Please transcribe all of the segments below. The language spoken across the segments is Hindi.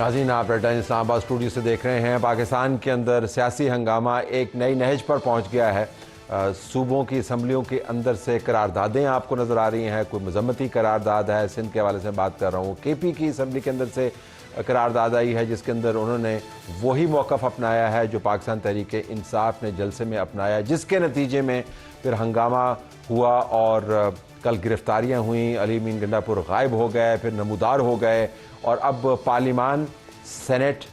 नाज़रीन, आप रेड लाइन इस्लामाबाद स्टूडियो से देख रहे हैं। पाकिस्तान के अंदर सियासी हंगामा एक नई नहज पर पहुंच गया है। सूबों की असम्बलियों के अंदर से करारदादें आपको नज़र आ रही हैं। कोई मजम्मती करारदाद है, सिंध के हवाले से बात कर रहा हूँ। KP की असम्बली के अंदर से करारदाद आई है जिसके अंदर उन्होंने वही मौक़िफ़ अपनाया है जो पाकिस्तान तहरीक इंसाफ ने जलसे में अपनाया, जिसके नतीजे में फिर हंगामा हुआ और कल गिरफ्तारियाँ हुई। अली अमीन गंडापुर गायब हो गए, फिर नमूदार हो गए और अब पार्लिमान, सेनेट,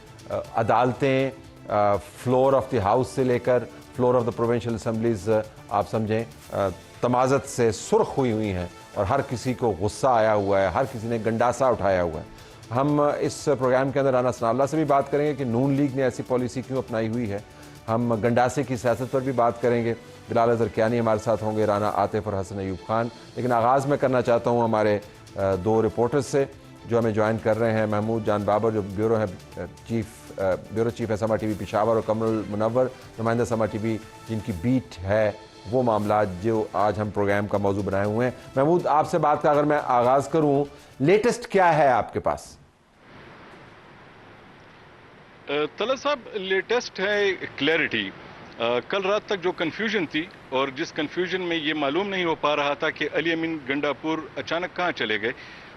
अदालतें, फ्लोर ऑफ द हाउस से लेकर floor of the provincial assemblies आप समझें तमाज़त से सुर्ख हुई हैं और हर किसी को गुस्सा आया हुआ है, हर किसी ने गंडासा उठाया हुआ है। हम इस प्रोग्राम के अंदर राना सनाउल्लाह से भी बात करेंगे कि नून लीग ने ऐसी पॉलिसी क्यों अपनाई हुई है। हम गंडासे की सियासत पर भी बात करेंगे। बिलाल अज़हर कियानी हमारे साथ होंगे, राना आतिफ और हसन अयूब खान। लेकिन आगाज़ में करना चाहता हूँ हमारे दो रिपोर्टर्स से जो हमें ज्वाइन कर रहे हैं। महमूद जान बाबर जो ब्यूरो चीफ है समा TV पेशावर, और कमरुल मुनव्वर नुमाइंदा समा TV जिनकी बीट है वो मामला जो आज हम प्रोग्राम का मौजू बनाए हुए हैं। महमूद, आपसे बात का अगर मैं आगाज़ करूँ, लेटेस्ट क्या है आपके पास? तलत साहब, लेटेस्ट है क्लैरिटी। कल रात तक जो कन्फ्यूजन थी और जिस कन्फ्यूजन में ये मालूम नहीं हो पा रहा था कि अली अमीन गंडापुर अचानक कहाँ चले गए,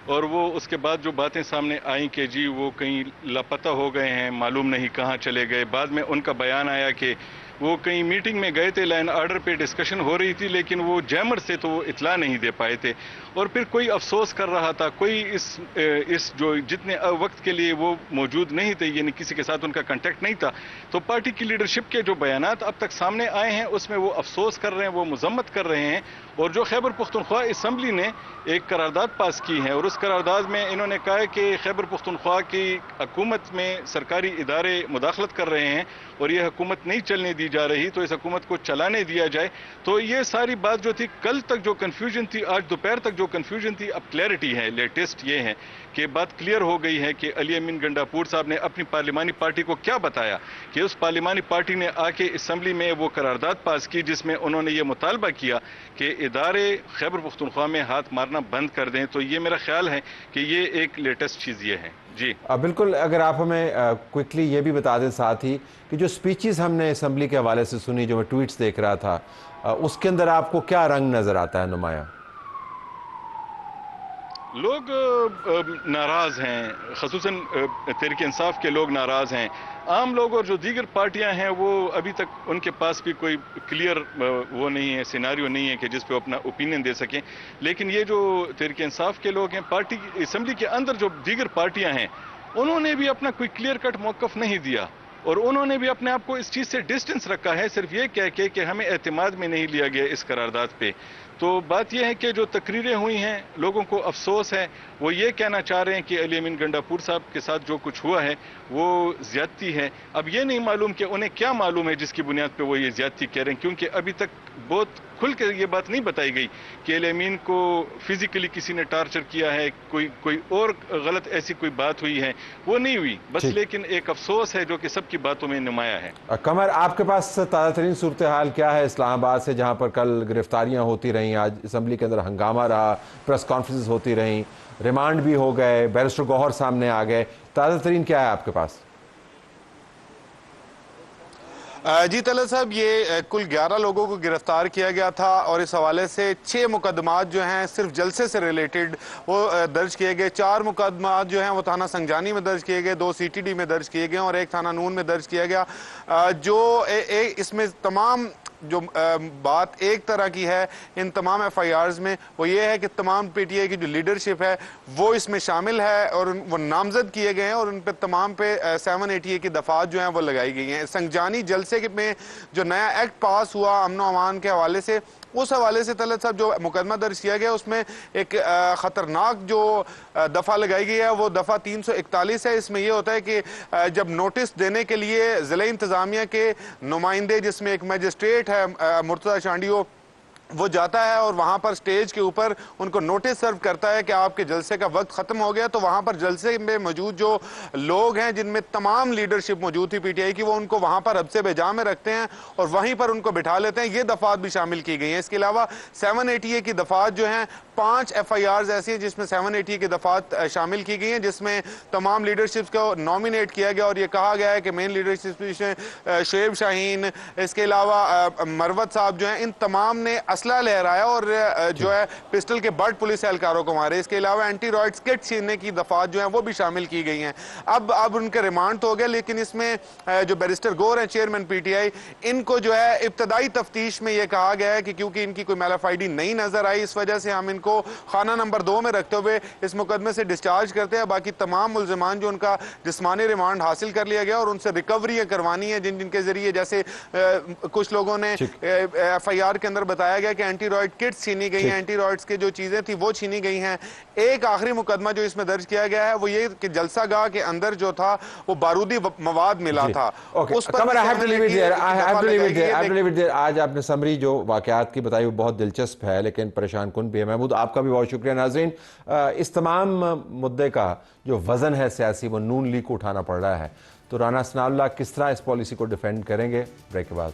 और वो उसके बाद जो बातें सामने आई कि जी वो कहीं लापता हो गए हैं, मालूम नहीं कहाँ चले गए। बाद में उनका बयान आया कि वो कहीं मीटिंग में गए थे, लैंड ऑर्डर पे डिस्कशन हो रही थी, लेकिन वो जैमर से तो वो इतला नहीं दे पाए थे। और फिर कोई अफसोस कर रहा था, कोई इस जो जितने वक्त के लिए वो मौजूद नहीं थे, यानी किसी के साथ उनका कांटेक्ट नहीं था। तो पार्टी की लीडरशिप के जो बयानात अब तक सामने आए हैं उसमें वो अफसोस कर रहे हैं, वो मजम्मत कर रहे हैं। और जो खैबर पख्तूनख्वा असम्बली ने एक करारदाद पास की है और उस करारदाद में इन्होंने कहा है कि खैबर पख्तूनख्वा की हुकूमत में सरकारी इदारे मुदाखलत कर रहे हैं और ये हुकूमत नहीं चलने दी जा रही, तो इस हुकूमत को चलाने दिया जाए। तो ये सारी बात जो थी, कल तक जो कन्फ्यूजन थी, आज दोपहर तक जो कन्फ्यूजन थी, अब क्लैरिटी है। लेटेस्ट ये है कि बात क्लियर हो गई है कि अली अमीन गंडापुर साहब ने अपनी पार्लिमानी पार्टी को क्या बताया कि उस पार्लिमानी पार्टी ने आके असम्बली में वो करारदाद पास की जिसमें उन्होंने ये मुतालबा किया कि इदारे खैबर पख्तूनख्वा में हाथ मारना बंद कर दें। तो ये मेरा ख्याल है कि ये एक लेटेस्ट चीज़ ये है। जी बिल्कुल, अगर आप हमें क्विकली ये भी बता दें साथ ही कि जो स्पीचेस हमने असम्बली के हवाले से सुनी, जो मैं ट्वीट्स देख रहा था, उसके अंदर आपको क्या रंग नज़र आता है नुमाया? लोग नाराज हैं, खसूसन तहरीक इंसाफ के लोग नाराज हैं। आम लोग और जो दीगर पार्टियां हैं वो अभी तक उनके पास भी कोई क्लियर वो नहीं है, सिनारियो नहीं है कि जिस पे अपना ओपिनियन दे सकें। लेकिन ये जो तहरीक इंसाफ के लोग हैं, पार्टी असम्बली के अंदर जो दीगर पार्टियां हैं, उन्होंने भी अपना कोई क्लियर कट मौक़िफ़ नहीं दिया और उन्होंने भी अपने आप को इस चीज़ से डिस्टेंस रखा है, सिर्फ ये कह के कि हमें एतमाद में नहीं लिया गया इस करारदाद पे। तो बात यह है कि जो तकरीरें हुई हैं, लोगों को अफसोस है, वो ये कहना चाह रहे हैं कि अली अमीन गंडापुर साहब के साथ जो कुछ हुआ है वो ज्यादती है। अब ये नहीं मालूम कि उन्हें क्या मालूम है जिसकी बुनियाद पे वो ये ज्यादती कह रहे हैं, क्योंकि अभी तक बहुत खुल के ये बात नहीं बताई गई कि अली अमीन को फिजिकली किसी ने टार्चर किया है, कोई और गलत ऐसी कोई बात हुई है, वो नहीं हुई बस। लेकिन एक अफसोस है जो कि सबकी बातों में नुमाया है। कमर, आपके पास ताज़ा तरीन सूरत हाल क्या है इस्लामाबाद से, जहाँ पर कल गिरफ्तारियाँ होती रहीं, आज असम्बली के अंदर हंगामा रहा, प्रेस कॉन्फ्रेंस होती रहीं, रिमांड भी हो गए, बैरिस्टर गौहर सामने आ गए, ताज़ा तरीन क्या है आपके पास? जी तलत साहब, ये कुल 11 लोगों को गिरफ्तार किया गया था और इस हवाले से 6 मुकदमात जो हैं सिर्फ जलसे से रिलेटेड वो दर्ज किए गए। 4 मुकदमात जो हैं वो थाना संगजानी में दर्ज किए गए, 2 CTD में दर्ज किए गए और 1 थाना नून में दर्ज किया गया। इसमें तमाम जो बात एक तरह की है इन तमाम FIRs में वो ये है कि तमाम PTI की जो लीडरशिप है वो इसमें शामिल है और वो नामजद किए गए हैं और उन पे तमाम पे 780A की दफात जो हैं वो लगाई गई हैं। संगजानी जलसे में जो नया एक्ट पास हुआ अमन व अमान के हवाले से, उस हवाले से तलत साहब जो मुकदमा दर्ज किया गया उसमें एक खतरनाक जो दफ़ा लगाई गई है वो दफ़ा 341 है। इसमें यह होता है कि जब नोटिस देने के लिए ज़िला इंतज़ामिया के नुमाइंदे, जिसमें एक मजिस्ट्रेट है मुर्तज़ा शांडियो, वो जाता है और वहां पर स्टेज के ऊपर उनको नोटिस सर्व करता है कि आपके जलसे का वक्त खत्म हो गया। तो वहां पर जलसे में मौजूद जो लोग हैं, जिनमें तमाम लीडरशिप मौजूद थी पीटीआई की, वो उनको वहां पर हब्से बेजा में रखते हैं और वहीं पर उनको बिठा लेते हैं। ये दफात भी शामिल की गई हैं। इसके अलावा 780A की दफात जो हैं, 5 FIRs ऐसी हैं जिसमें 780A की दफात शामिल की गई हैं, जिसमें तमाम लीडरशिप को नॉमिनेट किया गया और ये कहा गया है कि मेन लीडरशिप में शुएब शाहीन, इसके अलावा मरवत साहब जो हैं, इन तमाम ने असला लहराया और जो है पिस्टल के बट पुलिस एहलकारों को मारे। इसके अलावा एंटी रॉयड्स किट छीनने की दफात जो है वो भी शामिल की गई हैं। अब उनके रिमांड तो हो गया, लेकिन इसमें जो बैरिस्टर गौर हैं, चेयरमैन पीटीआई, इनको जो है इब्तदाई तफ्तीश में यह कहा गया है कि क्योंकि इनकी कोई मैलाफाइडी नहीं नजर आई, इस वजह से हम इनको खाना नंबर 2 में रखते हुए इस मुकदमे से डिस्चार्ज करते हैं। बाकी तमाम मुल्जिमान जो उनका जिस्मानी रिमांड हासिल कर लिया गया और उनसे रिकवरी करवानी है जिनके जरिए, जैसे कुछ लोगों ने FIR के अंदर बताया गया कि एंटी रॉयड किट्स छीनी गई हैं, एंटी रॉयड्स की जो चीजें थी वो छीनी गई हैं। एक आखिरी मुकदमा जो इसमें दर्ज किया गया है वो ये कि जलसागाह के अंदर जो था वो बारूदी मवाद मिला था। उस पर आज आपने समरी जो वाकयात की बताई वो बहुत दिलचस्प है लेकिन परेशान कुन भी है। महमूद, आपका भी बहुत शुक्रिया। नाज़रीन, इस तमाम मुद्दे का जो वजन है सियासी, वो नून लीग को उठाना पड़ रहा है। तो राना सनाउल्लाह किस तरह इस पॉलिसी को डिफेंड करेंगे? ब्रेक के बाद।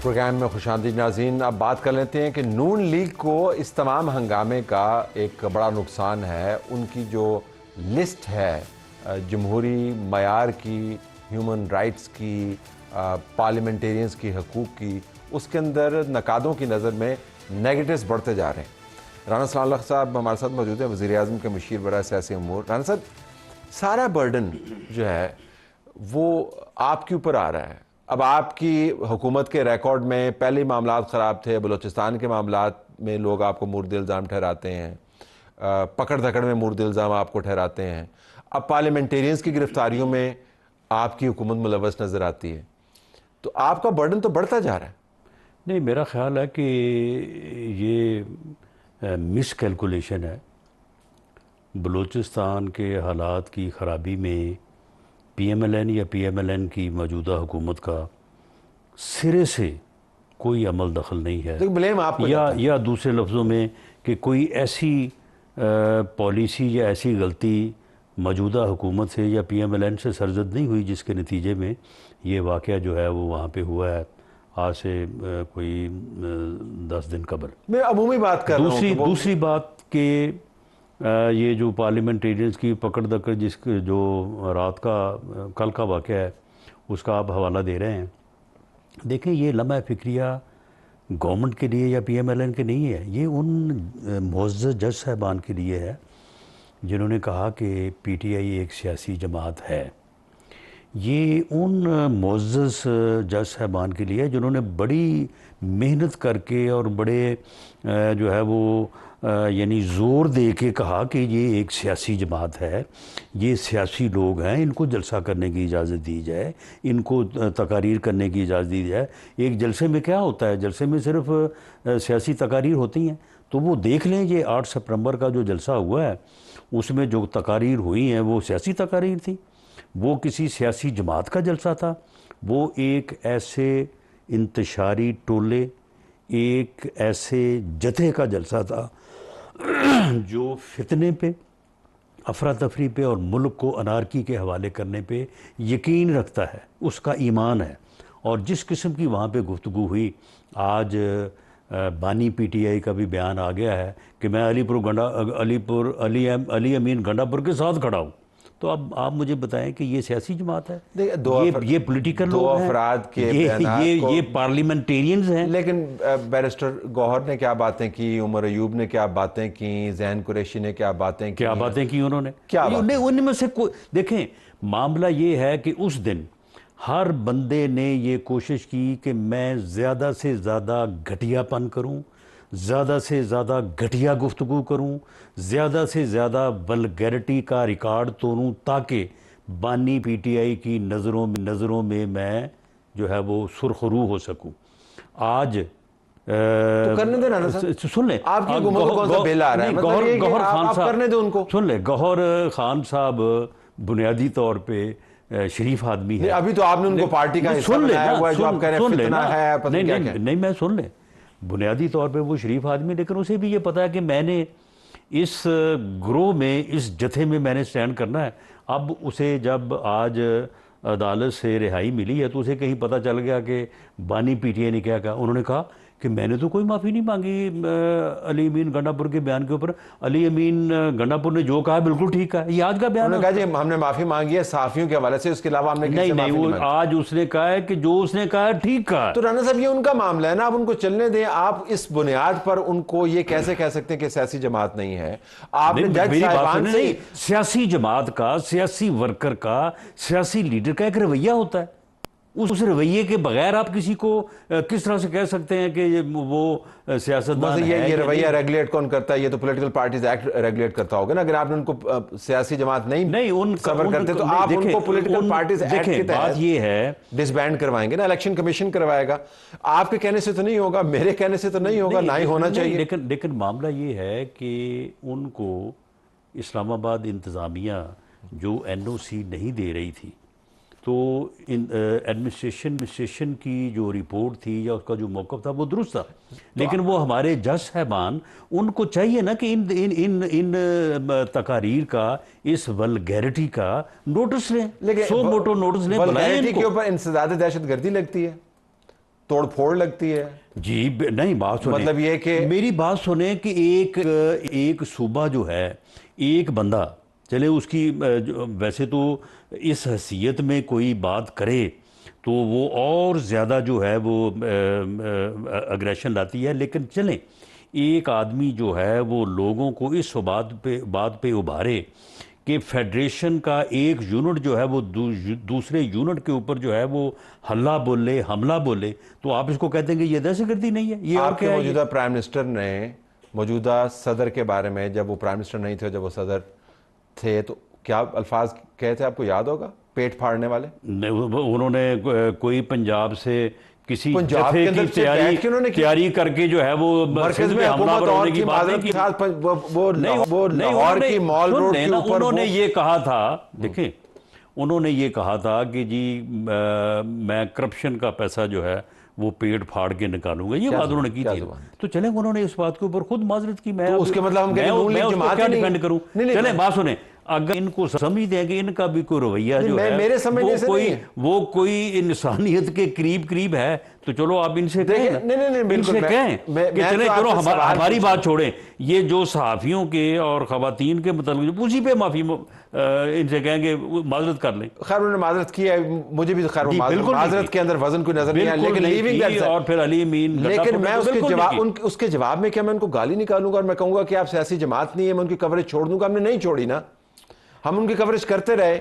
प्रोग्राम में खुशामदीद नाज़रीन। अब बात कर लेते हैं कि नून लीग को इस तमाम हंगामे का एक बड़ा नुकसान है। उनकी जो लिस्ट है जमहूरी मयार की, ह्यूमन राइट्स की, पार्लियामेंटेरियंस की हकूक़ की, उसके अंदर नकादों की नज़र में नेगेटिव्स बढ़ते जा रहे हैं। राना सनाउल्लाह साहब हमारे साथ मौजूद हैं, वज़ीर आज़म के मशीर बराए सियासी अमूर। राना साहब, सारा बर्डन जो है वो आपके ऊपर आ रहा है। अब आपकी हुकूमत के रिकॉर्ड में पहले ही मामलात ख़राब थे, बलूचिस्तान के मामलात में लोग आपको मुर्द इल्ज़ाम ठहराते हैं, पकड़ धकड़ में मुर्द इल्ज़ाम आपको ठहराते हैं। अब पार्लियामेंटेरियंस की गिरफ्तारियों में आपकी हुकूमत मुलव्वस नज़र आती है, तो आपका बर्डन तो बढ़ता जा रहा है। नहीं, मेरा ख्याल है कि ये मिस कैलकुलेशन है। बलूचिस्तान के हालात की ख़राबी में PMLN या PMLN की मौजूदा हुकूमत का सिरे से कोई अमल दखल नहीं है। तो ब्लेम आपको या दूसरे लफ्ज़ों में कि कोई ऐसी पॉलिसी या ऐसी गलती मौजूदा हुकूमत से या PMLN से सरजद नहीं हुई जिसके नतीजे में ये वाक़या जो है वो वहाँ पे हुआ है आज से कोई 10 दिन कबल। मैं अमूमी बात कर रहा हूँ। दूसरी बात कि ये जो पार्लियामेंटेरियंस की पकड़ दकड़ जिसके जो रात का कल का वाक़या है उसका आप हवाला दे रहे हैं। देखें, ये लम्हा फ़िक्रिया गवर्नमेंट के लिए या PMLN के नहीं है, ये उन मुअज़्ज़ज़ जज साहबान के लिए है जिन्होंने कहा कि PTI एक सियासी जमात है। ये उन मुअज़्ज़ज़ जज साहबान के लिए जिन्होंने बड़ी मेहनत करके और बड़े जो है वो यानी ज़ोर दे के कहा कि ये एक सियासी जमात है, ये सियासी लोग हैं, इनको जलसा करने की इजाज़त दी जाए, इनको तकारीर करने की इजाज़त दी जाए। एक जलसे में क्या होता है, जलसे में सिर्फ सियासी तकारीर होती हैं। तो वो देख लें, ये 8 सितंबर का जो जलसा हुआ है उसमें जो तकारीर हुई हैं वो सियासी तकारीर थी, वो किसी सियासी जमात का जलसा था। वो एक ऐसे इंतशारी टोले, एक ऐसे जथे का जलसा था जो फितने पे, अफरा तफरी पे और मुल्क को अनारकी के हवाले करने पे यकीन रखता है, उसका ईमान है। और जिस किस्म की वहाँ पे गुफ्तगू हुई, आज बानी PTI का भी बयान आ गया है कि मैं अली अमीन गंडापुर के साथ खड़ा हूँ। तो अब आप मुझे बताएं कि ये सियासी जमात है, ये पॉलिटिकल लोग हैं, अफराद के ये पार्लियामेंटेरियंस हैं। लेकिन बैरिस्टर गौहर ने क्या बातें की, उमर अयूब ने क्या बातें की, जैन कुरैशी ने क्या बातें की उन्होंने उनमें से देखें, मामला ये है कि उस दिन हर बंदे ने ये कोशिश की कि मैं ज़्यादा से ज़्यादा घटियापन करूं, ज़्यादा से ज़्यादा घटिया गुफ्तगू करूं, ज़्यादा से ज़्यादा वल्गैरिटी का रिकॉर्ड तोड़ूं ताकि बानी PTI की नज़रों में मैं जो है वो सुरखरू हो सकूं। आज तो करने देना ना सर, सुन ले, आपकी हुकूमत को कौन सा बिल आ रहा है, गौहर खान साहब करने दो उनको। सुन ले, गौहर खान साहब बुनियादी तौर पे शरीफ आदमी है। अभी तो आपने उनको पार्टी का हिस्सा बनाया हुआ है, जो आप कह रहे हैं फितना है, पता नहीं क्या। नहीं, मैं सुन ले, बुनियादी तौर पे वो शरीफ आदमी, लेकिन उसे भी ये पता है कि मैंने इस ग्रोह में, इस जत्थे में मैंने स्टैंड करना है। अब उसे जब आज अदालत से रिहाई मिली है तो उसे कहीं पता चल गया कि बानी पीटीआई ने क्या कहा। उन्होंने कहा कि मैंने तो कोई माफ़ी नहीं मांगी अली अमीन गंडापुर के बयान के ऊपर। अली अमीन गंडापुर ने जो कहा बिल्कुल ठीक है, ये आज का बयान है। कहा जी हमने माफी मांगी है सहाफियों के हवाले से, उसके अलावा हमने नहीं, वो आज उसने कहा है कि जो उसने कहा है ठीक कहा। तो राना साहब ये उनका मामला है ना, आप उनको चलने दें। आप इस बुनियाद पर उनको ये कैसे कह सकते हैं कि सियासी जमात नहीं है? आपने जज साहिबान से सियासी जमात का, सियासी वर्कर का, सियासी लीडर का एक रवैया होता है। उस रवैये के बगैर आप किसी को किस तरह से कह सकते हैं कि वो सियासतदान है? ये रवैया रेगुलेट कौन करता है? ये तो पॉलिटिकल पार्टीज एक्ट रेगुलेट करता होगा ना। अगर आपने उनको सियासी जमात नहीं कवर करते तो आप उनको पॉलिटिकल पार्टीज एक्ट के तहत ये है डिसबैंड करवाएंगे ना, इलेक्शन कमीशन करवाएगा। आपके कहने से तो नहीं होगा, मेरे कहने से तो नहीं होगा, ना ही होना चाहिए। लेकिन मामला ये है कि उनको इस्लामाबाद इंतज़ामिया जो एनओसी नहीं दे रही थी, तो एडमिनिस्ट्रेशन की जो रिपोर्ट थी या उसका जो मौक़िफ़ था वो दुरुस्त था। लेकिन वो हमारे जज साहबान, उनको चाहिए ना कि इन तकारीर का, इस वल्गैरिटी का नोटिस लें, सो मोटो नोटिस लें। वल्गैरिटी के ऊपर इंसदाद दहशतगर्दी लगती है, तोड़ फोड़ लगती है जी। नहीं, बात सुने, मतलब ये कि मेरी बात सुने कि एक सूबा जो है, एक बंदा चले उसकी वैसे तो इस हैसियत में कोई बात करे तो वो और ज़्यादा जो है वो अग्रेशन लाती है, लेकिन चलें एक आदमी जो है वो लोगों को इस बात पे उभारे कि फेडरेशन का एक यूनिट जो है वो दूसरे यूनिट के ऊपर जो है वो हल्ला बोले, हमला बोले, तो आप इसको कहते हैं कि ये दहशतगर्दी नहीं है? ये आपके मौजूदा प्राइम मिनिस्टर ने मौजूदा सदर के बारे में, जब वो प्राइम मिनिस्टर नहीं थे, जब वो सदर थे, तो क्या अल्फाज कहे थे, आपको याद होगा? पेट फाड़ने वाले। उन्होंने कोई पंजाब से किसी जत्थे की तैयारी करके जो है वो मरकज में हमलावर होने की बात के साथ वो लाहौर की मॉल रोड के ऊपर उन्होंने ये कहा था, देखें उन्होंने ये कहा था कि जी मैं करप्शन का पैसा जो है वो पेट फाड़ के निकालूंगा, ये बात उन्होंने की थी। तो चले उन्होंने इस बात के ऊपर खुद माजरत की। मैं उसके मतलब हम क्या डिफेंड करूं? चले बात सुने, अगर इनको समझते हैं कि इनका भी कोई रवैया जो है मेरे समझने से वो कोई इंसानियत के करीब है, तो चलो आप इनसे कहें, इनसे कहें कि चले चलो हमारी बात छोड़ें, ये जो सहाफ़ियों के और ख़वातीन के मतलब उसी पे माफ़ी इनसे कहेंगे माजरत कर लें। खैर उन्होंने माजरत की है, मुझे भी खैर माजरत के अंदर वजन कोई नजर नहीं आया, लेकिन लीविंग दैट और फिर अली अमीन, लेकिन मैं उसके जवाब में क्या मैं उनको गाली निकालूंगा और मैं कहूंगा कि आप सियासी जमात नहीं है, मैं उनकी कवरेज छोड़ दूंगा? हमने नहीं छोड़ी ना, हम उनकी कवरेज करते रहे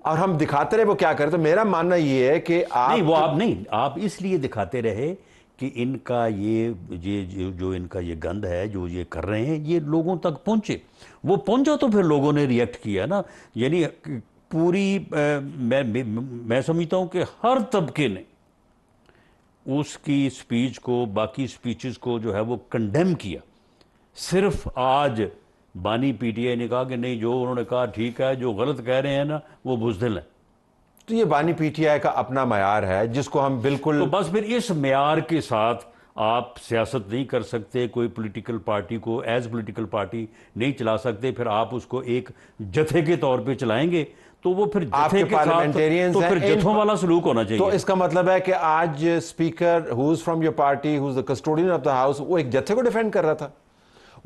और हम दिखाते रहे वो क्या करे। तो मेरा मानना ये है कि आप इसलिए दिखाते रहे कि इनका ये जो इनका ये गंद है, जो ये कर रहे हैं, ये लोगों तक पहुंचे। वो पहुंचा तो फिर लोगों ने रिएक्ट किया ना। यानी पूरी मैं समझता हूं कि हर तबके ने उसकी स्पीच को, बाकी स्पीचेस को जो है वो कंडेम किया। सिर्फ आज बानी पीटीआई ने कहा कि नहीं, जो उन्होंने कहा ठीक है, जो गलत कह रहे हैं ना वो बुज़दिल है। तो ये बानी पीटीआई का अपना मयार है जिसको हम बिल्कुल, तो बस फिर इस मयार के साथ आप सियासत नहीं कर सकते, कोई पॉलिटिकल पार्टी को एज पॉलिटिकल पार्टी नहीं चला सकते। फिर आप उसको एक जत्थे के तौर पे चलाएंगे तो वो फिर जत्थे के साथ तो फिर जत्थों वाला सलूक होना चाहिए। तो इसका मतलब है कि आज speaker who is from your party, who is the custodian of the house, वो एक जत्थे को डिफेंड कर रहा था।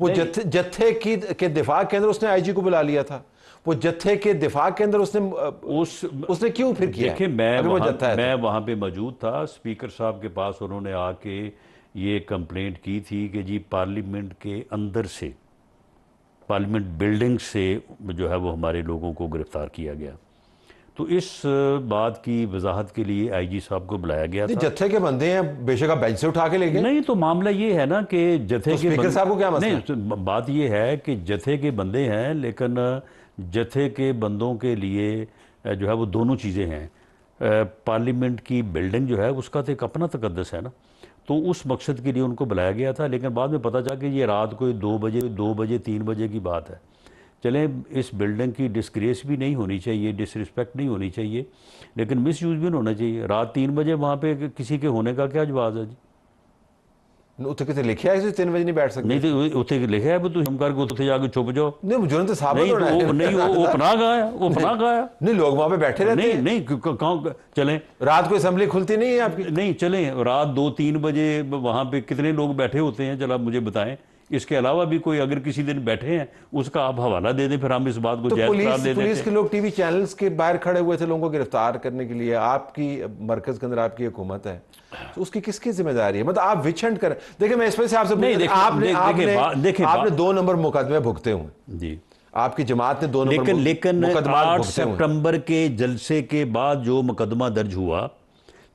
वो जत्थे के दिफा के अंदर उसने आईजी को बुला लिया था। वो जत्थे के दिफा के अंदर उसने क्यों फिर किया? देखिए मैं वहाँ पे मौजूद था, स्पीकर साहब के पास उन्होंने आके ये कंप्लेंट की थी कि जी पार्लियामेंट के अंदर से, पार्लियामेंट बिल्डिंग से जो है वो हमारे लोगों को गिरफ्तार किया गया। तो इस बात की वजाहत के लिए आईजी साहब को बुलाया गया था। जत्थे के बंदे हैं, बेशक आप बेंच से उठा के ले गए। नहीं, तो मामला ये है ना कि जत्थे के स्पीकर साहब को क्या मसला है? नहीं, बात ये है कि जत्थे के बंदे हैं, लेकिन जत्थे के बंदों के लिए जो है वो दोनों चीज़ें हैं। पार्लियामेंट की बिल्डिंग जो है उसका तो एक अपना तकद्दस है ना, तो उस मकसद के लिए उनको बुलाया गया था। लेकिन बाद में पता चला कि ये रात को 2 बजे 3 बजे की बात है चले इस बिल्डिंग की डिस्ग्रेस भी नहीं होनी चाहिए, डिसरिस्पेक्ट नहीं होनी चाहिए, लेकिन मिस यूज़ भी नहीं होना चाहिए। रात 3 बजे वहाँ पे किसी के होने का क्या जवाब है जी? उत्थे कितने लिखे है 3 बजे नहीं बैठ सकते? नहीं तो उत्थे लिखा है भी तुम करके उत्थे जाके छुप जाओ। नहीं मुझे तो साबित नहीं होना है। तो नहीं वो पनाह गया, वो पनाह गया। नहीं लोग वहां पे बैठे रहते नहीं हैं। नहीं कहाँ चलें? रात को असेंबली खुलती नहीं है आपकी? नहीं चलें, रात 2-3 बजे वहाँ पे कितने लोग बैठे होते हैं, चलो आप मुझे बताएं। इसके अलावा भी कोई अगर किसी दिन बैठे हैं उसका आप हवाला दे दें, फिर हम इस बात को तो जायज़ करार दे पुलिस देते के लोग टीवी चैनल्स के बाहर खड़े हुए थे लोगों को गिरफ्तार करने के लिए। आपकी मरकज के अंदर आपकी हुकूमत है, तो उसकी किसकी जिम्मेदारी है? मतलब आप विचंड करें। देखिए मैं इस वजह से आपसे आपने 2 नंबर मुकदमे भुगते हुए जी, आपकी जमात ने 2 नंबर लेकिन 8 भुगते हुए। सितंबर के जलसे के बाद जो मुकदमा दर्ज हुआ,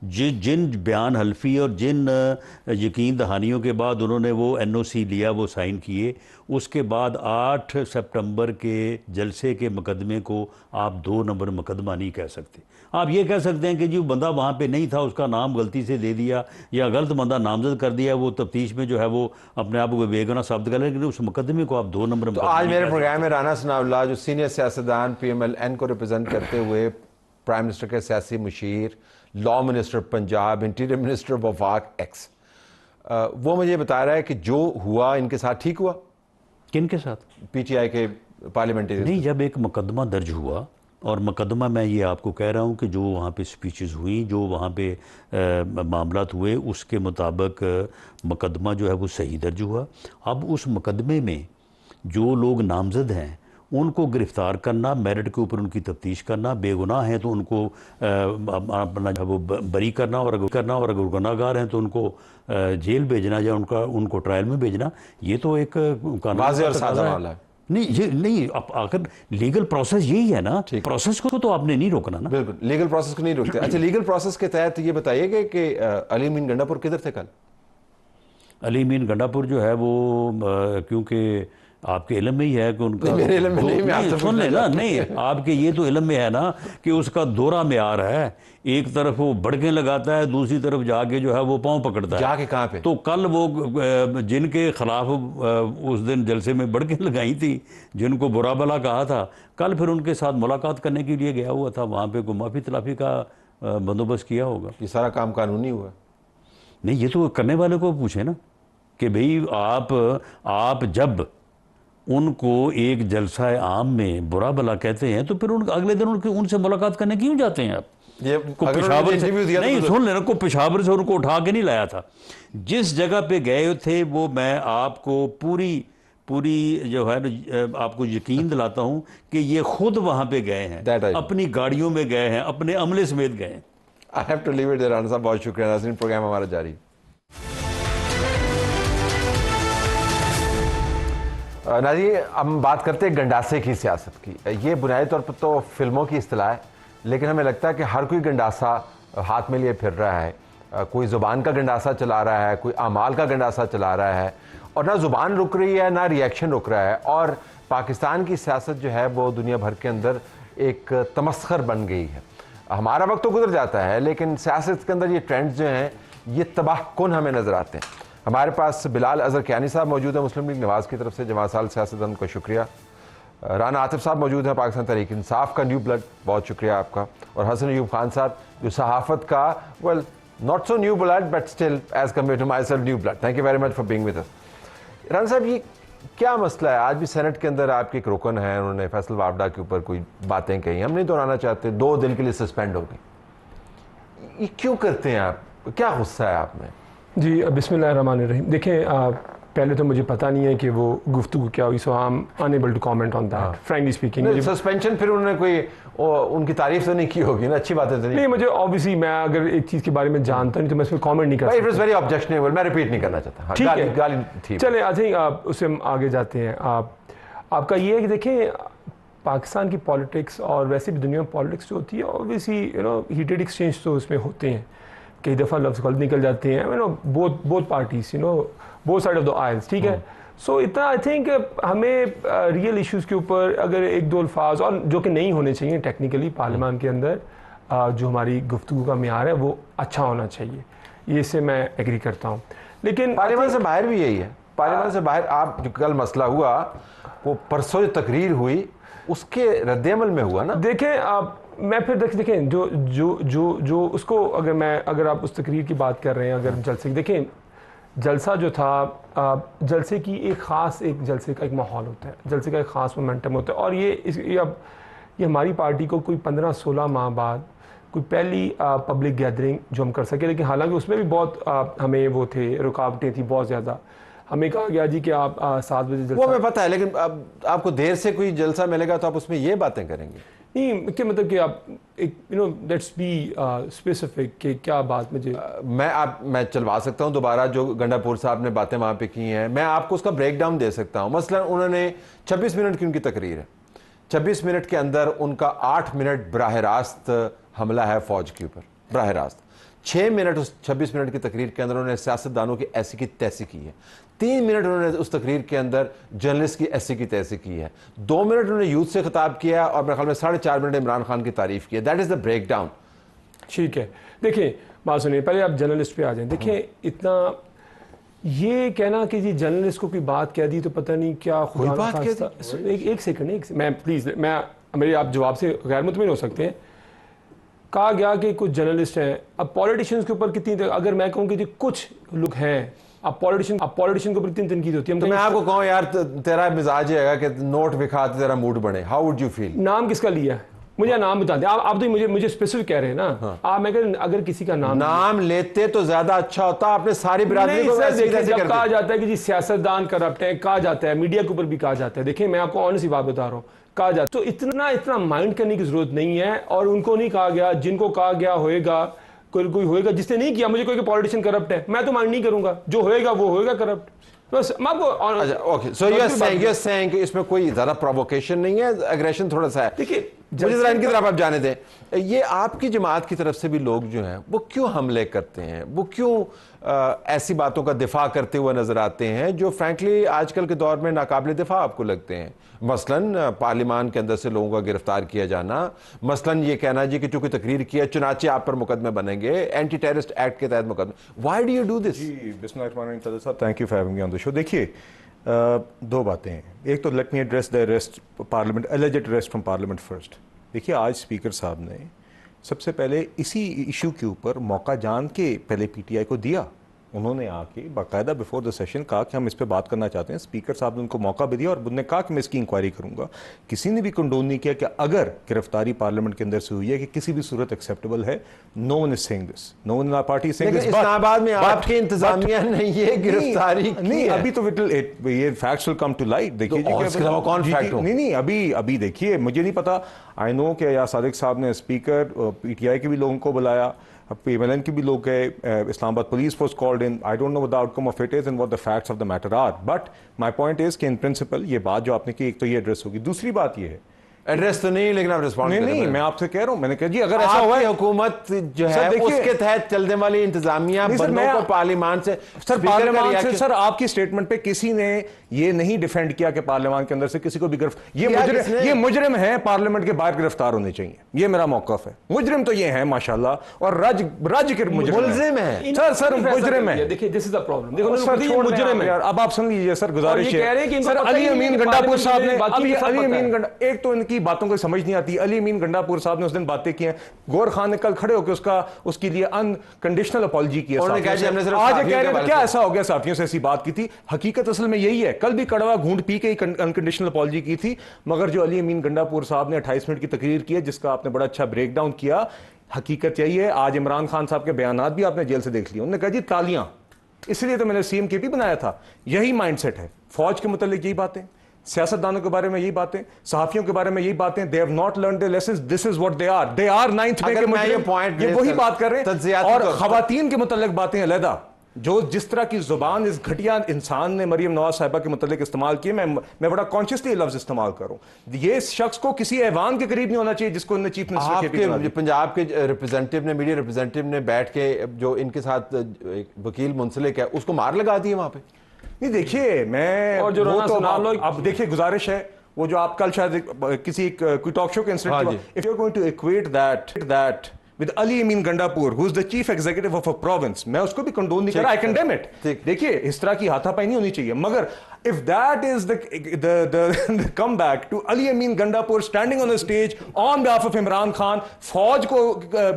जिन बयान हल्फी और जिन यकीन दहानियों के बाद उन्होंने वो NOC लिया, वो साइन किए, उसके बाद 8 सितंबर के जलसे के मुकदमे को आप 2 नंबर मुकदमा नहीं कह सकते। आप ये कह सकते हैं कि जी बंदा वहाँ पे नहीं था, उसका नाम गलती से दे दिया या गलत बंदा नामजद कर दिया, वो तफ्तीश में जो है वो अपने आप को बेगुनाह साबित कर, लेकिन उस मुकदमे को आप 2 नंबर। तो आज मेरे प्रोग्राम में राना सनाउल्लाह जो सीनियर सियासतदान PMLN को रिप्रेजेंट करते हुए प्राइम मिनिस्टर के सियासी मुशीर, law minister Punjab, interior minister वफाक एक्स, वो मुझे बता रहा है कि जो हुआ इनके साथ ठीक हुआ। किन के साथ? PTI के पार्लियामेंट्री। नहीं, जब एक मुकदमा दर्ज हुआ, और मुकदमा मैं ये आपको कह रहा हूँ कि जो वहाँ पे स्पीचेस हुई, जो वहाँ पे मामलात हुए, उसके मुताबिक मुकदमा जो है वो सही दर्ज हुआ। अब उस मुकदमे में जो लोग नामजद हैं उनको गिरफ़्तार करना, मेरिट के ऊपर उनकी तफ्तीश करना, बेगुनाह हैं तो उनको अपना जो वो बरी करना, और अगर गुनाहगार हैं तो उनको जेल भेजना या उनको ट्रायल में भेजना, ये तो एक कानून और सादा मामला है। नहीं, ये नहीं, अब आखिर लीगल प्रोसेस यही है ना, प्रोसेस को तो आपने नहीं रोकना ना। बिल्कुल लीगल प्रोसेस को नहीं रोकते। अच्छा, लीगल प्रोसेस के तहत ये बताइए कि अली अमीन गंडापुर किधर थे कल? अली अमीन गंडापुर जो है वो क्योंकि आपके इल्म में ही है कि उनका मेरे इल्म में नहीं, मैं आपसे सुन लेना, नहीं आपके ये तो इल्म में है ना कि उसका दौरा में आ रहा है, एक तरफ वो बड़कें लगाता है, दूसरी तरफ जाके जो है वो पाँव पकड़ता है। जाके कहाँ पे? तो कल वो जिनके खिलाफ उस दिन जलसे में बड़कें लगाई थी, जिनको बुरा भला कहा था, कल फिर उनके साथ मुलाकात करने के लिए गया हुआ था। वहाँ पे कोई माफ़ी तलाफ़ी का बंदोबस्त किया होगा। ये सारा काम कानूनी हुआ? नहीं, ये तो करने वाले को पूछे ना कि भाई आप जब उनको एक जलसा आम में बुरा भला कहते हैं तो फिर अगले दिन उनसे मुलाकात करने क्यों जाते हैं आप? ये को पेशावर से नहीं, सुन लेना, को पेशावर से उनको उठा के नहीं लाया था। जिस जगह पे गए थे वो मैं आपको पूरी जो है ना आपको यकीन दिलाता हूँ कि ये खुद वहाँ पे गए हैं, अपनी गाड़ियों में गए हैं, अपने अमले समेत गए हैं। I have to leave it there. Rana साहब बहुत शुक्रिया। नाज़रीन, प्रोग्राम हमारा जारी। नाजी, हम बात करते हैं गंडासे की सियासत की। ये बुनियादी तौर पर तो फिल्मों की इस्तिलाह है, लेकिन हमें लगता है कि हर कोई गंडासा हाथ में लिए फिर रहा है। कोई ज़ुबान का गंडासा चला रहा है, कोई आमाल का गंडासा चला रहा है, और ना ज़ुबान रुक रही है ना रिएक्शन रुक रहा है। और पाकिस्तान की सियासत जो है वो दुनिया भर के अंदर एक तमस्खर बन गई है। हमारा वक्त तो गुजर जाता है, लेकिन सियासत के अंदर ये ट्रेंड्स जो हैं ये तबाहकुन हमें नज़र आते हैं। हमारे पास बिलाल अज़हर कियानी साहब मौजूद हैं मुस्लिम लीग नवाज़ की तरफ से, जमात साल सियासतदान का शुक्रिया। राना आतिफ साहब मौजूद हैं पाकिस्तान तहरीक इंसाफ का न्यू ब्लड, बहुत शुक्रिया आपका। और हसन अयूब खान साहब जो सहाफ़त का well not so new blood but still as compare to myself new blood. Thank you very much for being with us. Rana साहब, ये क्या मसला है? आज भी सेनेट के अंदर आपके एक रुकन है, उन्होंने फैसल वावडा के ऊपर कोई बातें कही, हम नहीं दोहराना चाहते, 2 दिन के लिए सस्पेंड हो गई। ये क्यों करते हैं आप? क्या गुस्सा है आप में? जी, बिस्मिल्लाहिर्रहमानिर्रहीम। देखें, पहले तो मुझे पता नहीं है कि वो गुफ्तगू क्या हुई, so I am unable to comment on that frankly speaking. Suspension फिर उन्होंने कोई उनकी तारीफ तो नहीं की होगी ना, अच्छी बातें तो नहीं, मुझे ऑब्वियसली मैं अगर एक चीज़ के बारे में जानता नहीं तो मैं इसमें कमेंट नहीं कर सकता। इट वाज वेरी ऑब्जेक्शनेबल, मैं रिपीट नहीं करना चाहता। ठीक है, गाली थी। चले, आई थिंक आप उससे हम आगे जाते हैं। आपका ये है कि देखें, पाकिस्तान की पॉलिटिक्स और वैसे भी दुनिया में पॉलिटिक्स जो होती है, ऑब्वियसली हीटेड एक्सचेंज तो उसमें होते हैं, कई दफ़ा लफ्ज़ गलत निकल जाते हैं, both parties, both side of the aisles, ठीक है। सो इतना आई थिंक हमें रियल इश्यूज़ के ऊपर अगर 1-2 अल्फाज, और जो कि नहीं होने चाहिए टेक्निकली पार्लियामान के अंदर, जो हमारी गुफ्तगू का मियार है वो अच्छा होना चाहिए, ये इससे मैं एग्री करता हूँ। लेकिन पार्लियामान से बाहर भी यही है। पार्लियामेंट से बाहर आप जो कल मसला हुआ वो परसों जो तकरीर हुई उसके रद्देअमल में हुआ ना। देखें मैं फिर देखें जो जो जो जो उसको अगर आप उस तकरीर की बात कर रहे हैं, अगर जलसे देखें, जलसा जो था जलसे की एक जलसे का एक माहौल होता है, जलसे का एक ख़ास मोमेंटम होता है, और ये हमारी पार्टी को कोई 15-16 माह बाद कोई पहली पब्लिक गैदरिंग जो हम कर सके, लेकिन हालांकि उसमें भी बहुत हमें वो थे, रुकावटें थी बहुत ज़्यादा। हमें कहा गया जी कि आप 7 बजे जलसा, वो हमें पता है, लेकिन अब आपको देर से कोई जलसा मिलेगा तो आप उसमें ये बातें करेंगे नहीं कि मतलब कि आप एक लेट्स बी स्पेसिफिक कि क्या बात मुझे मैं चलवा सकता हूं दोबारा जो गंडापुर साहब ने बातें वहां पे की हैं, मैं आपको उसका ब्रेक डाउन दे सकता हूं। मसलन उन्होंने 26 मिनट की उनकी तकरीर है, 26 मिनट के अंदर उनका 8 मिनट बराह रास्त हमला है फौज के ऊपर, बराह रास्त 6 मिनट उस 26 मिनट की तकरीर के अंदर उन्होंने सियासतदानों की ऐसी की तैसी की है, 3 मिनट उन्होंने उस तकरीर के अंदर जर्नलिस्ट की ऐसी की तैसी की है, 2 मिनट उन्होंने यूथ से खिताब किया और मेरे ख्याल में 4.5 मिनट इमरान खान की तारीफ की है। That is the break down. ठीक है, देखिए बात सुनिए, पहले आप जर्नलिस्ट पे आ जाएं। देखिए इतना ये कहना कि जी जर्नलिस्ट को कोई बात कह दी तो पता नहीं क्या खुदा बात ना कह खास्ता, एक सेकंड मैं प्लीज मेरे आप जवाब से गैर मुतमिन हो सकते हैं। कहा गया कि कुछ जर्नलिस्ट हैं, अब पॉलिटिशियंस के ऊपर कितनी, अगर मैं कहूँ कि जी कुछ लोग हैं, अब पॉलिटिशियन के ऊपर कितनी तनकीद होती है। तो मैं आपको कहूँ यार तेरा मिजाज है कि नोट दिखाते तेरा मूड बने, हाउ वुड यू फील? नाम किसका लिया? मुझे नाम बता दें आप तो मुझे स्पेसिफिक कह रहे हैं ना। हाँ। आप मैं अगर किसी का नाम लेते तो ज्यादा अच्छा होता। आपने सारी बिरादरी को जब कहा जाता है कि जी सियासतदान करप्ट है, कहा जाता है, मीडिया के ऊपर भी कहा जाता है। देखिए मैं आपको ऑनेस्ट सी बात बता रहा हूँ, कहा जाता तो इतना माइंड करने की जरूरत नहीं है। और उनको नहीं कहा गया, जिनको कहा गया होएगा, कोई होएगा, जिसने नहीं किया, मुझे कोई पॉलिटिशियन करप्ट है मैं तो माइंड नहीं करूंगा, जो होएगा वो होएगा करप्ट। बस मैं आपको okay, so you are saying कि इसमें कोई ज्यादा प्रोवोकेशन नहीं है, एग्रेशन थोड़ा सा है। देखिए मुझे जरा इनकी तरफ आप जाने दें, ये आपकी जमात की तरफ से भी लोग जो हैं वो क्यों हमले करते हैं, वो क्यों ऐसी बातों का दिफा करते हुए नजर आते हैं जो फ्रैंकली आजकल के दौर में नाकाबिल दिफा आपको लगते हैं? मसलन पार्लियामान के अंदर से लोगों का गिरफ्तार किया जाना, मसलन ये कहना जी कि चूंकि तकरीर किया चुनाचे आप पर मुकदमे बनेंगे, एंटी टेररिस्ट एक्ट के तहत मुकदमे। Why do you do this? जी बिस्मिल्लाहिर्रहमानिर्रहीम साहब, thank you for having me on the show. देखिए दो बातें हैं, एक तो let me address the arrest parliament, alleged arrest from parliament first. देखिए आज स्पीकर साहब ने सबसे पहले इसी इशू के ऊपर मौका जान के पहले पीटीआई को दिया। उन्होंने आके बाकायदा बिफोर द सेशन कहा कि हम इस पे बात करना चाहते हैं। स्पीकर साहब ने उनको मौका भी दिया और उन्होंने कहा कि मैं इसकी इंक्वायरी करूंगा। किसी ने भी कंडोन नहीं किया कि अगर गिरफ्तारी पार्लियामेंट के अंदर से हुई है कि किसी भी सूरत एक्सेप्टेबल है। No one is saying this, no one in our party is saying this. Islamabad में आपके इंतजामिया ने ये गिरफ्तारी नहीं, अभी तो ये facts will come to light. देखिए नहीं अभी देखिए, मुझे नहीं पता। आई नो कि या सादिक साहब ने स्पीकर पीटीआई के भी लोगों को बुलाया, PMLN के भी लोग गए, Islamabad police was called in. I don't know what the outcome of it is and what the facts of the matter are, but my point is कि इन प्रिंसिपल ये बात जो आपने की, एक तो ये एड्रेस होगी। दूसरी बात ये है, एड्रेस तो नहीं, लेकिन आप रिस्पॉन्ड नहीं मैं आपसे कह रहा हूं, मैंने कहा जी अगर ऐसा हुआ है, हुकूमत जो है उसके तहत चलने वाली इंतजामिया बंदों को पार्लियामान से, सर पार्लियामान से, सर आपकी स्टेटमेंट पे किसी ने ये नहीं डिफेंड किया कि पार्लियामान के अंदर से किसी को भी ये मुजरिम है, पार्लियामेंट के बाहर गिरफ्तार होने चाहिए। ये मेरा मौकफ है। मुजरिम तो ये है माशाल्लाह, और राज्य के मुजरिम है सर मुजरिम है। देखिए दिस इज द प्रॉब्लम। देखो सर मुजरिम है। अब आप सुन लीजिए सर, गुजारिश है सर, अली अमीन गंडापुर साहब ने, अली अमीन गंडा, एक तो इनकी बातों को समझ नहीं आती। अली अमीन गंडापुर साहब ने उस दिन बातें की हैं, गौर खान ने कल खड़े होकर उसके लिए अनकंडीशनल अपॉलजी की है। आज कह रहे हैं क्या ऐसा हो गया, साथियों से ऐसी बात की थी। हकीकत असल में यही है, कल भी कड़वा घूंट पी के अनकंडीशनल अपॉलजी की थी, मगर जो अली अमीन गंडापुर साहब ने 28 मिनट की तकरीर की है, जिसका आपने बड़ा अच्छा ब्रेक डाउन किया, हकीकत यही है। आज इमरान खान साहब के बयानात भी आपने जेल से देख लिए। उन्होंने कहा जी तालियां, इसलिए तो मैंने CMKP बनाया था। यही माइंडसेट है, फौज के मुतालिक यही बातें, सियासतदानों के बारे में यही बातें, सहाफियों के बारे में यही बातें। They have not learn their lessons, this is what they are 9th में के मुजरिम। ये वही बात कर रहे हैं। और खवातीन के मुतालिक बातें अलहदा, जो जिस तरह की जुबान इस घटिया इंसान ने मरियम नवाज साहिबा के मुतालिक इस्तेमाल की, मैं बड़ा कॉन्शियसली लफ्ज इस्तेमाल करूं। ये शख्स को किसी ऐवान के करीब नहीं होना चाहिए जिसको इन्होंने चीफ मिनिस्टर के पंजाब के रिप्रेजेंटेटिव ने, मीडिया रिप्रेजेंटेटिव ने बैठ के जो इनके साथ वकील मुंसलिक है उसको मार लगा दी है वहां पे। नहीं देखिए, मैं और जो तो अब देखिए, गुजारिश है वो जो आप कल शायद किसी कोई टॉक शो के incident, if you are going to equate that with Ali Amin Gandapur, who is the chief executive of a province, मैं उसको भी कंडोन नहीं कर रहा, I condemn it. देखिए इस तरह की हाथापाई नहीं होनी चाहिए, मगर if that is the comeback to Ali Amin Gandapur standing on the stage on behalf of Imran Khan, फौज को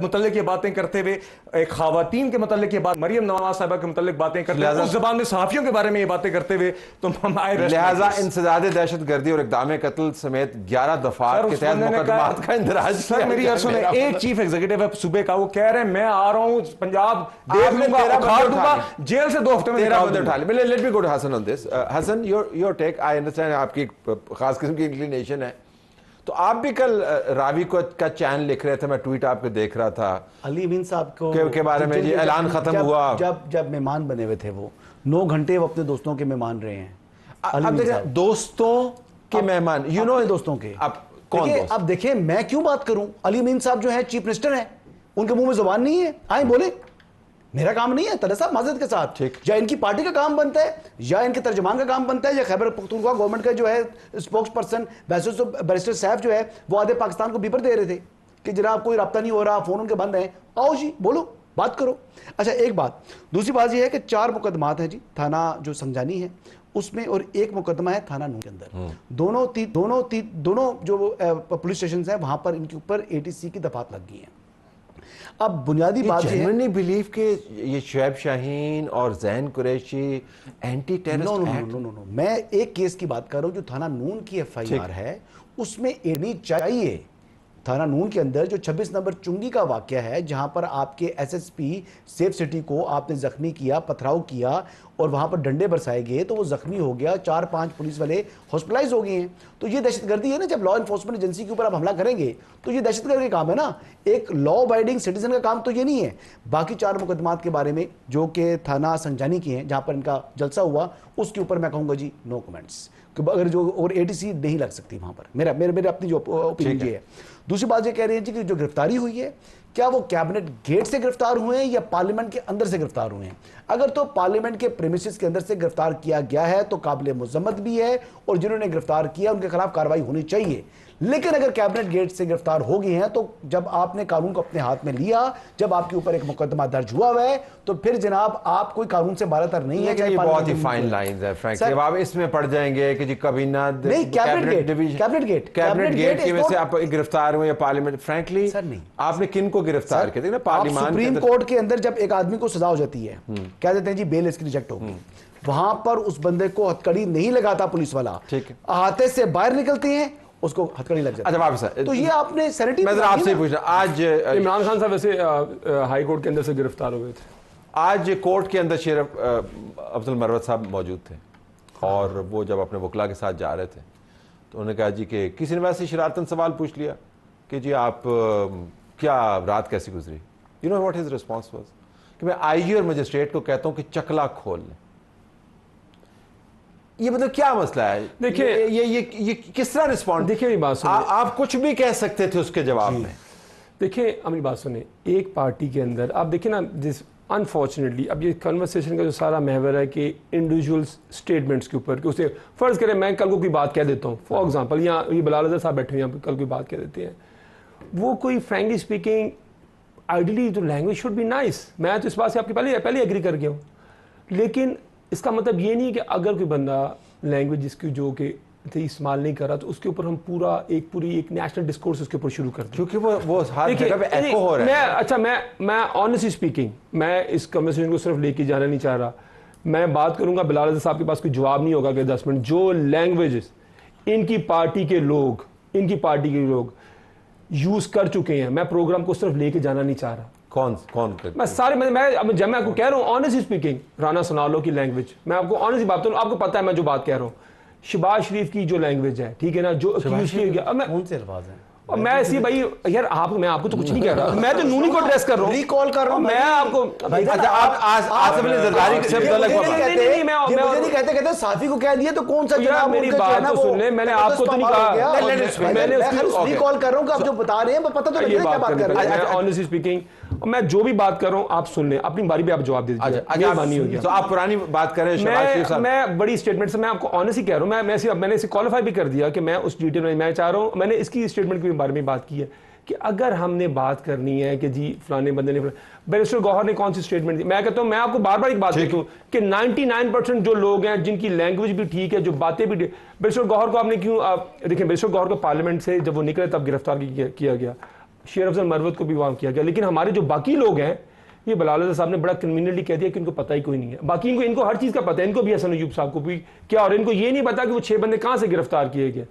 मुतल्लिक ये बातें करते हुए, एक ख़वातीन के मुतल्लिक ये बात, मरियम नवाज साहिबा के मुतल्लिक बातें करते हुए, उस ज़बान में सहाफ़ियों के बारे में ये बातें करते हुए, तो लिहाजा इंसदाद दहशतगर्दी और इक़दाम कत्ल समेत 11 दफात के तहत मुकदमात का इंदराज। सर मेरी अर्ज़ सुने, एक चीफ एग्जीक्यूटिव है सूबे का, वो कह रहे हैं मैं आ रहा हूं पंजाब देख लूंगा, उखाड़ दूंगा, जेल से 2 हफ्ते में 13 बंदे उठा ले। Let me go to Hasan on this. Hasan, your take, I understand आपकी खास किस्म की इंक्लिनेशन है, तो आप भी कल रावी को का चैन लिख रहे थे, मैं ट्वीट आपके देख रहा था अली अमीन साहब को के बारे में, जी ऐलान खत्म हुआ, जब मेहमान बने हुए थे, वो 9 घंटे वो अपने दोस्तों के मेहमान रहे हैं। अब देखिए दोस्तों के मेहमान, यू नो दोस्तों के, अब कौन दोस्त? अब देखिए मैं क्यों बात करूं, अली अमीन साहब जो है चीफ मिनिस्टर हैं, उनके मुंह में जुबान नहीं है, आए बोले, मेरा काम नहीं है तले साहब माजरत के साथ, या इनकी पार्टी का काम बनता है, या इनके तर्जमान का काम बनता है, या खैबर पख्तूनख्वा गवर्नमेंट का जो है स्पोक्स पर्सन बैरिस्टर साहब जो है वो आधे पाकिस्तान को बीपर दे रहे थे कि जनाब कोई रब्ता नहीं हो रहा, फोन उनके बंद हैं, आओ जी बोलो, बात करो। अच्छा एक बात, दूसरी बात यह है कि 4 मुकदमात हैं जी, थाना जो संजानी है उसमें, और 1 मुकदमा है थाना नून के अंदर। दोनों जो पुलिस स्टेशन हैं वहां पर इनके ऊपर ATC की दफात लग गई है। अब बुनियादी बात है, जेन्युइनली बिलीव के ये शुएब शाहीन और Zain Qureshi anti terrorist act, no, मैं एक केस की बात कर रहा हूं जो थाना नून की FIR है, उसमें एनी चाहिए। थाना नून के अंदर जो 26 नंबर चुंगी का वाकया है, जहां पर आपके SSP सेफ सिटी को आपने जख्मी किया, पथराव किया और वहां पर डंडे बरसाए गए, तो वो जख्मी हो गया, 4-5 पुलिस वाले हॉस्पिटलाइज हो गए हैं। तो ये दहशतगर्दी है ना, जब लॉ इन्फोर्समेंट एजेंसी के ऊपर आप हमला करेंगे तो ये दहशतगर्दी का काम है ना, एक लॉ अबाइडिंग सिटीजन का काम तो ये नहीं है। बाकी 4 मुकदमात के बारे में जो कि थाना संजानी के हैं, जहां पर इनका जलसा हुआ, उसके ऊपर मैं कहूँगा जी नो कमेंट्स, अगर जो और ATC नहीं लग सकती वहां पर, मेरे अपनी जो ओपिनियन ये है। दूसरी बात ये कह रही है जी कि जो गिरफ्तारी हुई है, क्या वो कैबिनेट गेट से गिरफ्तार हुए हैं या पार्लियामेंट के अंदर से गिरफ्तार हुए हैं? अगर तो पार्लियामेंट के प्रेमिसेस के अंदर से गिरफ्तार किया गया है तो काबिल मुजम्मत भी है, और जिन्होंने गिरफ्तार किया उनके खिलाफ कार्रवाई होनी चाहिए। लेकिन अगर कैबिनेट गेट से गिरफ्तार हो गए हैं, तो जब आपने कानून को अपने हाथ में लिया, जब आपके ऊपर एक मुकदमा दर्ज हुआ है, तो फिर जनाब आप कोई कानून से बालातर नहीं है। ये बहुत ही फाइन लाइंस है फ्रैंकली, अब आप इसमें पड़ जाएंगे कि जी कबीना नहीं, कैबिनेट गेट की वजह से आप गिरफ्तार हुए या पार्लियामेंट, फ्रैंकली आपने किन को गिरफ्तार किया? पार्लियामेंट सुप्रीम कोर्ट के अंदर जब एक आदमी को सजा हो जाती है, कह देते हैं जी बेल इसकी रिजेक्ट होगी, वहां पर उस बंदे को हथकड़ी नहीं लगाता पुलिस वाला, हाथे से बाहर निकलते हैं, उसको हथकड़ी लग जाती है। अच्छा वापस, तो ये आपने सैनिटी, मैं आपसे पूछ रहा, आज इमरान खान साहब वैसे हाई कोर्ट के अंदर से गिरफ्तार हुए थे, आज कोर्ट के अंदर शेर अब्दुल मरवत साहब मौजूद थे, और वो जब अपने वकला के साथ जा रहे थे तो उन्होंने कहा जी कि किसी ने वैसे शरारतन सवाल पूछ लिया कि जी आप क्या रात कैसी गुजरी? You know what his response was कि मैं IG और मजिस्ट्रेट को कहता हूं कि चकला खोल लें। ये मतलब क्या मसला है? देखिए ये किस तरह रिस्पॉन्ड? देखिए मेरी बात सुनिए, आप कुछ भी कह सकते थे उसके जवाब में। देखिए मेरी बात सुनिए, एक पार्टी के अंदर आप देखिए ना, जिस अनफॉर्चुनेटली अब ये कन्वर्सेशन का जो सारा महवर है कि इंडिविजुअल स्टेटमेंट्स के ऊपर, कि उसे फ़र्ज़ करें मैं कल को कोई बात कह देता हूँ, फॉर एग्जांपल यहाँ ये बिलाल अज़हर साहब बैठे हुए हैं, कल कोई बात कह देते हैं, वो कोई फ्रैंकली स्पीकिंग आइडियली जो लैंग्वेज शुड बी नाइस, मैं तो इस बात से आपकी पहले एग्री कर गया हूँ, लेकिन इसका मतलब ये नहीं कि अगर कोई बंदा लैंग्वेज जिसकी जो कि इस्तेमाल नहीं कर रहा तो उसके ऊपर हम पूरी एक नेशनल डिस्कोर्स उसके ऊपर शुरू कर दें, क्योंकि वो हर जगह पे एको हो रहा है। मैं ऑनेस्टली स्पीकिंग, मैं इस कन्वर्सेशन को सिर्फ लेके जाना नहीं चाह रहा, मैं बात करूंगा, बिलाल अज़हर साहब के पास कोई जवाब नहीं होगा कि 10 मिनट जो लैंग्वेजेस इनकी पार्टी के लोग यूज कर चुके हैं, मैं प्रोग्राम को सिर्फ लेके जाना नहीं चाह रहा। कौन मैं सारे मैं आपको कह रहा हूँ ऑनेस्टली स्पीकिंग, राना सनालो की लैंग्वेज, मैं आपको ऑनेस्टली बात करूँ, आपको पता है मैं जो बात कह रहा हूँ, शहबाज शरीफ की जो लैंग्वेज है, ठीक है ना, जो यूज किया गया, कौन से अल्फाज हैं? मैं ऐसी भाई यार मैं आपको तो कुछ नहीं कह रहा, मैं तो नूनी को एड्रेस कर रहा हूं, रिकॉल कर रहा हूं मैं आपको। अच्छा आप आसिफ अली जरदारी से अलग मुझे नहीं कहते साफी को कह दिया तो कौन सा जनाब? मेरी बात तो सुन ले, मैंने आपको तो नहीं कहा, मैंने रिकॉल कर रहा हूं कि आप जो बता रहे हैं पता तो नहीं क्या बात कर रहे हैं। ऑनेस्टली स्पीकिंग मैं जो भी बात कर रहा हूं आप सुन लें, अपनी बारी पे आप जवाब दे दीजिए। तो आप पुरानी बात कर रहे हैं, मैं बड़ी स्टेटमेंट से मैं आपको ऑनेस्टली कह रहा हूं, मैंने इसे क्वालिफाई भी कर दिया कि मैं उस डिटेल में मैं चाह रहा हूं, मैंने इसकी स्टेटमेंट के बारे में बात की है कि अगर हमने बात करनी है कि जी फलाने बंदे ने, बैरिस्टर गौहर ने कौन सी स्टेटमेंट दी, मैं कहता हूँ, मैं आपको बार बार एक बात कहता हूँ कि 99% जो लोग हैं जिनकी लैंग्वेज भी ठीक है, जो बातें भी, बैरिस्टर गौहर को आपने क्यों, आप देखें बैरिस्टर गौहर को पार्लियामेंट से जब वो निकले तब गिरफ्तार किया गया, शेर अफजल मरवत को भी वहाँ किया गया, लेकिन हमारे जो बाकी लोग हैं, ये बलाल साहब ने बड़ा कन्वीनियंटली कह दिया कि इनको पता ही कोई नहीं है, बाकी इनको हर चीज़ का पता है, इनको भी हसन अयूब साहब को भी क्या, और इनको ये नहीं पता कि वो 6 बंदे कहाँ से गिरफ्तार किए गए।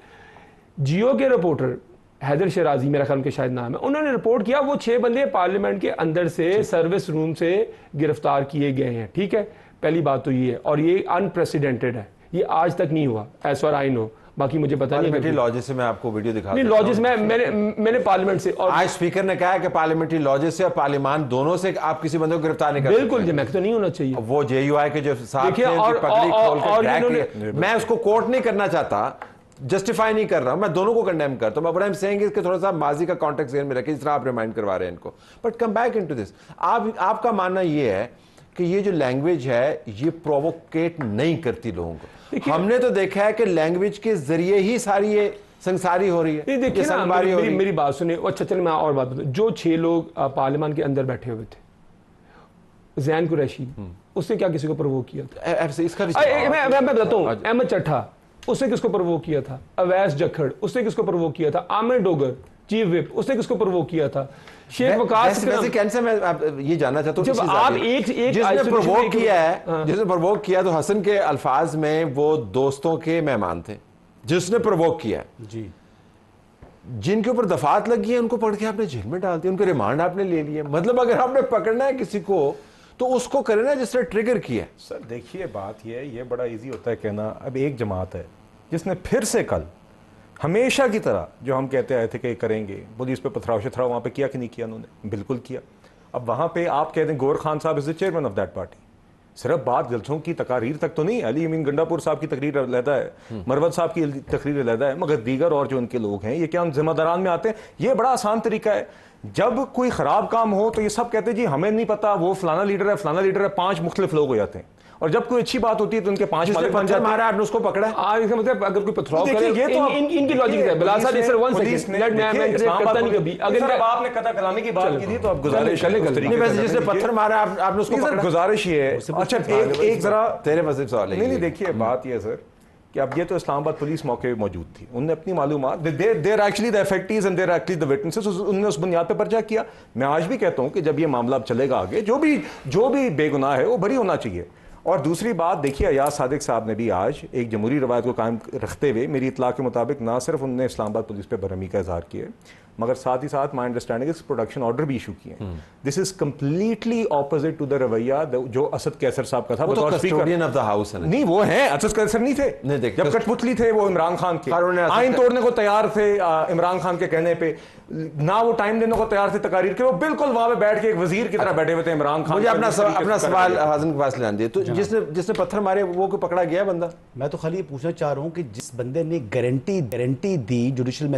जियो के रिपोर्टर हैदर शराजी, मेरा ख्याल उनके शायद नाम है, उन्होंने रिपोर्ट किया वो 6 बंदे पार्लियामेंट के अंदर से सर्विस रूम से गिरफ्तार किए गए हैं, ठीक है, पहली बात तो ये है, और ये अनप्रेसिडेंटेड है, ये आज तक नहीं हुआ एज फार आई नो, बाकी मुझे पता नहीं। लॉजिक से मैं आपको वीडियो दिखा नहीं, लॉजिक मैंने पार्लियामेंट से, और आज स्पीकर ने कहा है कि पार्लियामेंट्री लॉजिक से और पार्लियामान दोनों से आप किसी बंदे को गिरफ्तार नहीं कर सकते। बिल्कुल, मैं तो नहीं होना चाहिए। वो जेयूआई के जो साहब थे, मैं उसको कोर्ट नहीं करना चाहता, जस्टिफाई नहीं कर रहा हूं, मैं दोनों को कंडेम करता हूं, बट सेइंग कि थोड़ा सा माजी का कॉन्टेक्स्ट में रखें, जिस तरह आप रिमाइंड करवा रहे हैं इनको। But come back into this, आपका मानना ये है कि ये जो लैंग्वेज है ये प्रोवोकेट नहीं करती लोगों को? हमने तो देखा है कि लैंग्वेज के जरिए ही सारी ये संसारी हो रही है। देखिए ना, मेरी बात सुनिए। अच्छा चल, मैं और बात बताऊं, जो 6 लोग पार्लियामान के अंदर बैठे हुए थे, जैन कुरैशी, उसने क्या किसी को प्रोवोक किया था? इसका मैं बताता हूं, अहमद चट्ठा, उसने किसको प्रोवोक किया था? अवैस जखड़, उसने किसको प्रोवोक किया था? आमिर डोगर, चीफ विप, उसने किसको प्रोवोक किया था? शेख वकास। कैसे मैं ये जानना चाहता हूं, जब आप एक जिसने प्रोवोक किया है, जिसने प्रोवोक किया, तो हसन के अल्फाज में वो दोस्तों के मेहमान थे, जिसने प्रोवोक किया जी, जिनके ऊपर दफात लगी है उनको पकड़ के आपने जेल में डाल दिया, उनके रिमांड आपने ले लिए। मतलब अगर आपने पकड़ना है किसी को तो उसको करे ना जिसने ट्रिगर किया। सर देखिए, बात ये बड़ा इजी होता है कहना। अब एक जमात है जिसने फिर से कल हमेशा की तरह जो हम कहते आए थे कि करेंगे, पुलिस पे पथराव शथराव वहाँ पे किया कि नहीं किया? उन्होंने बिल्कुल किया। अब वहाँ पे आप कहते हैं गौर खान साहब is the chairman of that party, सिर्फ बात जलसों की तकारीर तक तो नहीं, अली अमीन गंडापुर साहब की तकरीर अलहदा है, मरवत साहब की तकरीर अलहदा है, मगर दीगर और जो उनके लोग हैं ये क्या उन जिम्मेदारान में आते हैं? ये बड़ा आसान तरीका है। जब कोई खराब काम हो तो ये सब कहते हैं जी हमें नहीं पता, वो फलाना लीडर है, फलाना लीडर है, 5 मुख्तलिफ लोग हो जाते हैं। और जब कोई अच्छी बात होती है तो उनके 5 मालिक बन जाते हैं। मारा आपने उसको पकड़ा है, इसका मतलब अगर कोई पथराव करे, ये तो इनकी लॉजिक है। बिलाल साहब सर 1 सेकंड, मैं करता नहीं कभी। अगर आपने कतल कराने की बात की थी तो आप गुजारिश है, जिसने पत्थर मारा आपने उसको पकड़ा, गुजारिश ही है। अच्छा एक जरा तेरे पास सवाल है। नहीं देखिए, बात यह है सर कि अब ये तो इस्लामाबाद पुलिस मौके पे मौजूद थी, उन्होंने अपनी मालूमात, there actually the affectees and there actually the witnesses, उन्होंने उस बुनियाद पे पर्चा किया। मैं आज भी कहता हूं कि जब ये मामला अब चलेगा आगे, जो भी बेगुनाह है वो बरी होना चाहिए। और दूसरी बात देखिए, अयाज सादिक साहब ने भी आज एक जमहूरी रवायत को कायम रखते हुए मेरी इतला के मुताबिक ना सिर्फ उन्होंने इस्लामाबाद पुलिस पे बरहमी का इजहार किया, मगर साथ ही साथ माई अंडरस्टैंडिंग प्रोडक्शन ऑर्डर भी इशू किए। This is completely opposite to the रवैया जो असद कैसर साहब का था। वो तो कस्टोडियन ऑफ द हाउस है। नहीं, वो है, असद कैसर नहीं थे। जब कठपुतली थे वो इमरान खान के, आइन तोड़ने को तैयार थे इमरान खान के कहने पे, ना वो टाइम देने को तैयार थे तकारीर के, वो बिल्कुल वहां पे बैठ के एक वजीर की तरह बैठे हुए थे इमरान खान। मुझे अपना सवाल हाज़िम के पास ले आने, तो जिसने पत्थर मारे वो को पकड़ा गया बंदा? मैं तो खाली ये पूछना चाह रहा हूँ कि जिस बंदे ने गारंटी दी जुडिशियल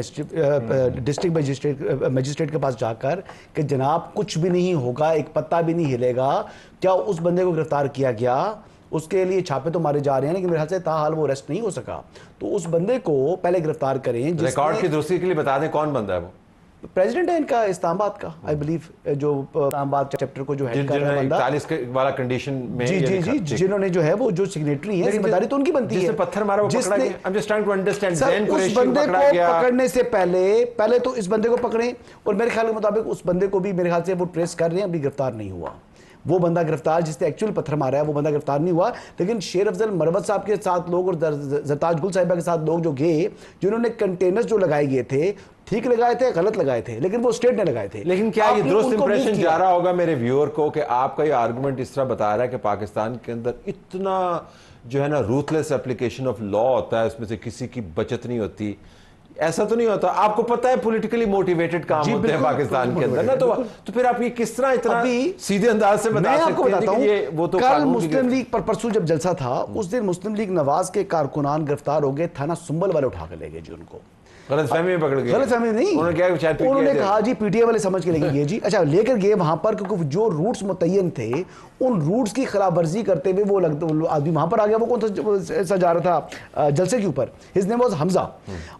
डिस्ट्रिक्ट मजिस्ट्रेट के पास जाकर कि जनाब कुछ भी नहीं होगा, एक पत्ता भी नहीं हिलेगा, क्या उस बंदे को गिरफ्तार किया गया? उसके लिए छापे तो मारे जा रहे हैं, लेकिन मेरे ख्याल से ताहाल वो अरेस्ट नहीं हो सका। तो उस बंदे को पहले गिरफ्तार करें। रिकॉर्ड की दुरुस्ती के लिए बता दें कौन बंदा है वो? प्रेसिडेंट है इनका इस्लामाबाद का, आई बिलीव, जो इस्लामाबाद चैप्टर को जो हेड कर रहा है बंदा, 41 वाला कंडीशन में। जी, जिन्होंने जो है वो जो सिग्नेटरी है, जिम्मेदारी तो उनकी बनती है। जिसने पत्थर मारा वो पकड़ा गया। I am just trying to understand. उस बंदे को पकड़ने से पहले तो इस बंदे को पकड़े, और मेरे ख्याल के मुताबिक उस बंदे को भी मेरे ख्याल से वो ट्रेस कर रहे हैं, अभी गिरफ्तार नहीं हुआ। वो बंदा गिरफ्तार जिसने एक्चुअल पत्थर मारा है वो बंदा गिरफ्तार नहीं हुआ। लेकिन शेर अफजल मरवत साहब के साथ लोग और जरताज गुल साहिबा के साथ लोग जो गए, जिन्होंने कंटेनर्स जो लगाए गए थे, ठीक लगाए थे, गलत लगाए थे, लेकिन वो स्टेट ने लगाए थे। लेकिन क्या ये दुरुस्त इंप्रेशन जा रहा होगा मेरे व्यूअर को कि आपका ये आर्गुमेंट इस तरह बता रहा है कि पाकिस्तान के अंदर इतना जो है ना रूथलेस एप्लीकेशन ऑफ लॉ होता है, उसमें से किसी की बचत नहीं होती? ऐसा तो नहीं होता? आपको पता है पॉलिटिकली मोटिवेटेड काम होते हैं पाकिस्तान के अंदर ना, तो फिर आप ये किस तरह इतना सीधे अंदाज से बता सकते हैं कि ये वो तो कल मुस्लिम लीग पर परसों जब जलसा था, उस दिन मुस्लिम लीग नवाज के कारकुनान गिरफ्तार हो गए, थाना सुंबल वाले उठा कर ले गए जी उनको। गलतफहमी में पकड़ गए, गलतफहमी नहीं, उन्होंने क्या शायद PTI उन्होंने दे- कहा जी पीटीआई वाले समझ के लेके गए जी। अच्छा लेकर गए वहां पर, क्योंकि जो रूट्स मुतय्यन थे उन रूट्स की खिलाफ वर्जी करते हुए वो आदमी वहां पर आ गया। वो कौन सा जा रहा था जलसे के ऊपर, हिज नेम वाज हमजा।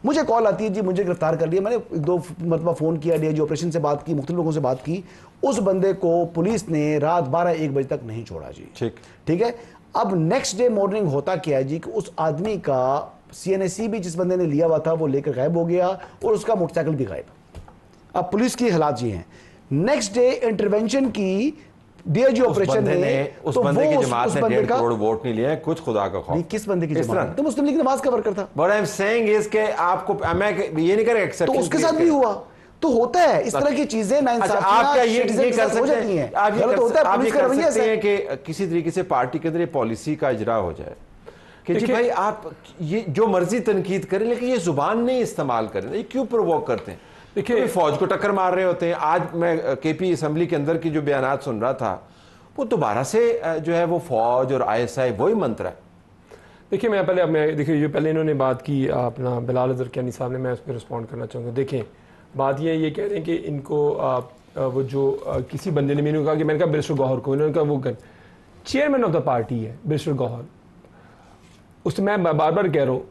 मुझे कॉल आती है जी मुझे गिरफ्तार कर लिया। मैंने 2 मरतबा फोन किया, डीआईजी ऑपरेशन से बात की, मुख्तलिफ लोगों से बात की। उस बंदे को पुलिस ने रात 12-1 बजे तक नहीं छोड़ा जी। ठीक है। अब नेक्स्ट डे मॉर्निंग होता क्या है जी कि उस आदमी का CNSC भी जिस बंदे ने लिया हुआ था वो लेकर गायब हो गया और उसका मोटरसाइकिल भी गायब। अब पुलिस की हालात ये हैं। नेक्स्ट डे इंटरवेंशन की डीआईजी ऑपरेशन ने उस बंदे की जमात ने 1.5 करोड़ वोट नहीं लिए, कुछ खुदा का खौफ। किस बंदे की जमात? तो मुस्लिम लीग नवाज का वर्कर था। What I'm saying is कि आपको मैं ये नहीं करेगा, तो उसके साथ भी हुआ। तो होता है इस तरह की चीजें नाइंसाफियां आप क्या ये citizen के कर साथ हो सकते जाती हैं, हैं। आप ये गलत होता है, आप ये पुलिस का कर रवैया सकते ऐसा हैं कि किसी तरीके से पार्टी के अंदर ये पॉलिसी का इजरा हो जाए कि जी भाई आप ये जो मर्जी तनकीद करें लेकिन ये जुबान नहीं इस्तेमाल करें। ये क्यों प्रोवोक करते हैं? देखिए फौज को टक्कर मार रहे होते हैं। आज मैं KP असेंबली के अंदर की जो बयानात सुन रहा था वो दोबारा से जो है वो फौज और ISI वही मंत्र है। देखिए मैं देखिए जो पहले इन्होंने बात की अपना बिलाल अजहर कियानी साहब ने, मैं उस पर रिस्पॉन्ड करना चाहूँगा। देखें बात ये कह रहे हैं कि इनको वो जो किसी बंदे ने मैंने कहा कि मैंने कहा बैरिस्टर गौहर को, इन्होंने कहा वो चेयरमैन ऑफ द पार्टी है बैरिस्टर गौहर, उससे मैं बार बार कह रहा हूँ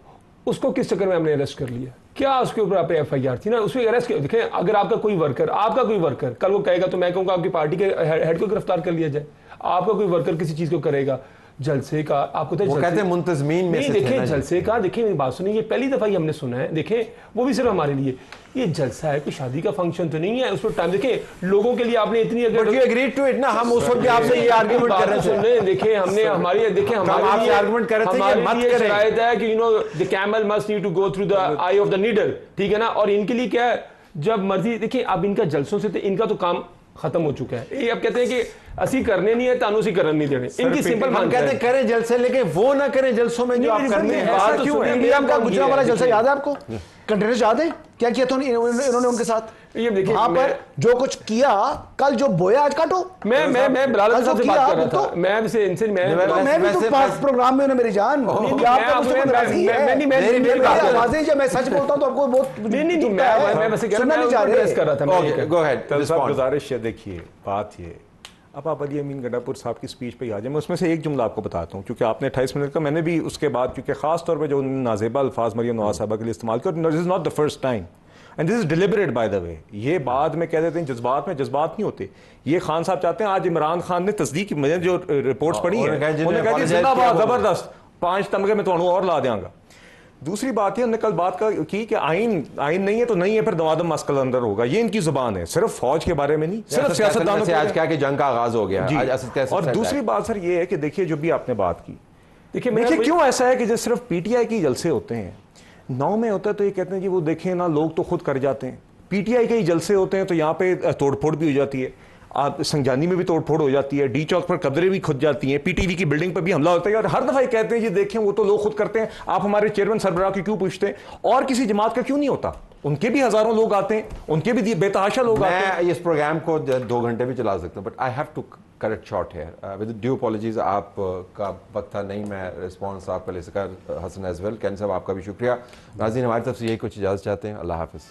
उसको किस चक्कर में हमने अरेस्ट कर लिया? क्या उसके ऊपर आप FIR थी ना, उसमें अरेस्ट किया। देखें अगर आपका कोई वर्कर कल वो कहेगा तो मैं कहूँगा आपकी पार्टी के हेड को गिरफ्तार कर लिया जाए। आपका कोई वर्कर किसी चीज़ को करेगा, जलसे का आपको तो कहते हैं मुंतजमीन में नहीं, देखें जलसे का, देखिए मेरी बात सुनिए, ये पहली दफ़ा ही हमने सुना है। देखें वो भी सिर्फ हमारे लिए, ये जलसा है, कोई शादी का फंक्शन तो नहीं है। उस पर टाइम देखें लोगों के लिए आपने इतनी एग्रीड टू इट ना, हम उस वक्त आपसे ये आर्गुमेंट कर रहे थे। देखें हमने हमारी देखें हमारे लिए आर्गुमेंट कर रहे थे कि मत करें। शरायत है कि the camel must need to go through the eye of the needle, ठीक है ना। और इनके लिए क्या है, जब मर्जी देखिए अब इनका जलसों से इनका तो काम खत्म हो चुका है। ये अब कहते हैं कि असी करने नहीं है तानू असी करन नहीं देने, इनकी सिंपल हम कहते हैं करें जलसे लेकिन वो ना करें जलसों में जो आप करते हैं। बात क्यों है? मीराम का गुजरा वाला जलसा याद है आपको? कंटेनर्स याद है क्या किया था इन्होंने उनके साथ? ये देखिए वहां पर जो कुछ किया, कल जो बोया आज काटो। मैं बिलाल साहब से बात कर रहा था, मैं भी तो पास प्रोग्राम में मेरी जान मैं सच बोलता हूं तो आपको बहुत मैं वैसे कर रहा था। Go ahead. गुजारिश है, देखिए बात ये अब आप अली अमीन गंडापुर साहब की स्पीच पे आ जाए। मैं उसमें से एक जुमला आपको बताता हूँ क्योंकि आपने 28 मिनट का, मैंने भी उसके बाद क्योंकि खास तौर पे जो नाजेबा अल्फाज मरियम नवाज साहबा के लिए इस्तेमाल किया, this is not the first time and this is deliberate by the way. ये बाद में कह देते हैं जज्बात में, जज्बात नहीं होते। ये खान साहब चाहते हैं, आज इमरान खान ने तस्दीक, मैंने जो रिपोर्ट्स पढ़ी है उन्होंने कहा जिंदाबाद जबरदस्त 5 तमगे में तो और ला देंगा। दूसरी बात है, उन्होंने कल बात की कि आइन नहीं है तो नहीं है, फिर दवादम मस्कल अंदर होगा। ये इनकी जुबान है, सिर्फ फौज के बारे में नहीं, सिर्फ सियासतदानों से। आज क्या कि जंग का आगाज हो गया जी। और दूसरी बात सर ये है कि देखिए जो भी आपने बात की, देखिए क्यों ऐसा है कि जो सिर्फ PTI की जलसे होते हैं, 9 में होता है तो ये कहते हैं कि वो देखें ना लोग तो खुद कर जाते हैं। PTI के ही जलसे होते हैं तो यहाँ पे तोड़फोड़ भी हो जाती है, आप संजानी में भी तोड़फोड़ हो जाती है, डी चौक पर कब्रें भी खुद जाती हैं, PTV की बिल्डिंग पर भी हमला होता है। और हर दफा ये कहते हैं ये देखें वो तो लोग खुद करते हैं, आप हमारे चेयरमैन सरबराह की क्यों पूछते हैं? और किसी जमात का क्यों नहीं होता? उनके भी हजारों लोग आते हैं, उनके भी बेतहाशा लोग आते हैं। मैं इस प्रोग्राम को 2 घंटे भी चला सकता हूँ, but I have to cut it short here with due apologies. आप का वक्त था नहीं, मैं रिस्पॉन्स आपका ले सका। Hasan as well. कैन साहब आपका भी शुक्रिया। नाज़रीन हमारी तरफ से यही कुछ इजाज़त चाहते हैं। अल्लाह हाफिज़।